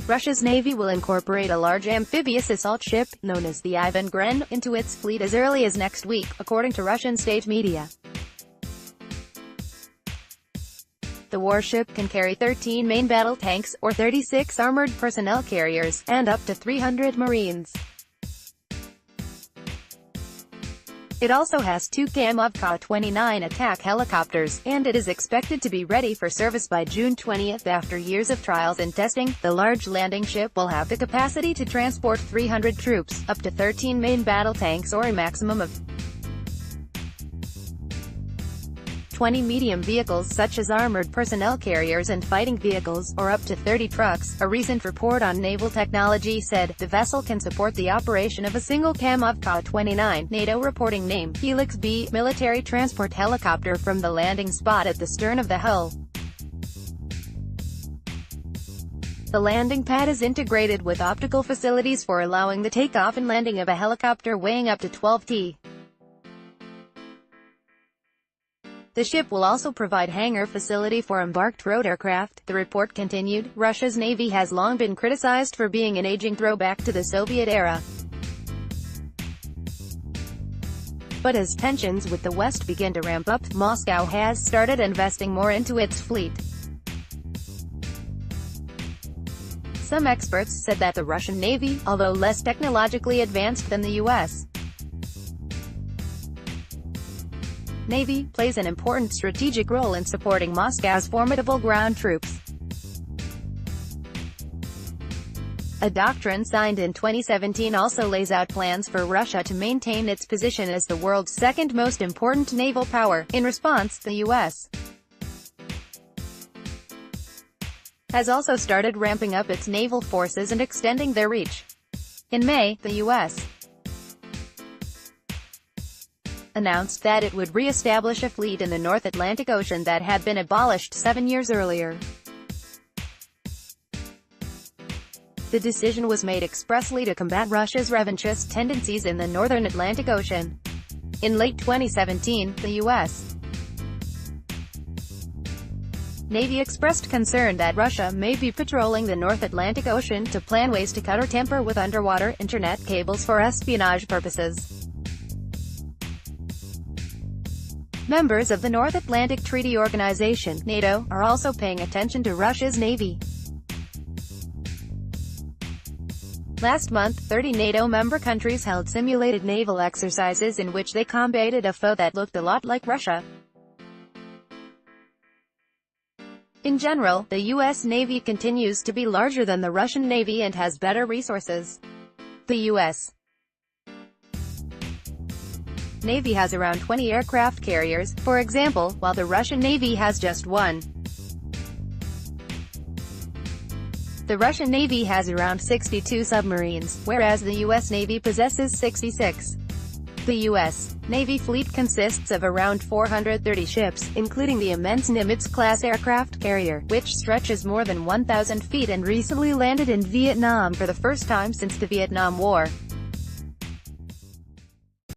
Russia's Navy will incorporate a large amphibious assault ship, known as the Ivan Gren, into its fleet as early as next week, according to Russian state media. The warship can carry 13 main battle tanks, or 36 armored personnel carriers, and up to 300 Marines. It also has 2 Kamov Ka-29 attack helicopters, and it is expected to be ready for service by June 20. After years of trials and testing, the large landing ship will have the capacity to transport 300 troops, up to 13 main battle tanks, or a maximum of 20 medium vehicles such as armored personnel carriers and fighting vehicles, or up to 30 trucks. A recent report on naval technology said, the vessel can support the operation of a single Kamov Ka-29, NATO reporting name, Helix B, military transport helicopter from the landing spot at the stern of the hull. The landing pad is integrated with optical facilities for allowing the takeoff and landing of a helicopter weighing up to 12 tons. The ship will also provide hangar facility for embarked rotorcraft. The report continued. Russia's Navy has long been criticized for being an aging throwback to the Soviet era. But as tensions with the West begin to ramp up, Moscow has started investing more into its fleet. Some experts said that the Russian Navy, although less technologically advanced than the U.S. Navy, plays an important strategic role in supporting Moscow's formidable ground troops. A doctrine signed in 2017 also lays out plans for Russia to maintain its position as the world's second most important naval power. In response, the U.S. has also started ramping up its naval forces and extending their reach. In May, the U.S. announced that it would re-establish a fleet in the North Atlantic Ocean that had been abolished 7 years earlier. The decision was made expressly to combat Russia's revanchist tendencies in the northern Atlantic Ocean. In late 2017, the U.S. Navy expressed concern that Russia may be patrolling the North Atlantic Ocean to plan ways to cut or tamper with underwater internet cables for espionage purposes. Members of the North Atlantic Treaty Organization, NATO, are also paying attention to Russia's Navy. Last month, 30 NATO member countries held simulated naval exercises in which they combated a foe that looked a lot like Russia. In general, the U.S. Navy continues to be larger than the Russian Navy and has better resources. The U.S. Navy has around 20 aircraft carriers, for example, while the Russian Navy has just one. The Russian Navy has around 62 submarines, whereas the U.S. Navy possesses 66. The U.S. Navy fleet consists of around 430 ships, including the immense Nimitz-class aircraft carrier, which stretches more than 1,000 feet and recently landed in Vietnam for the first time since the Vietnam War.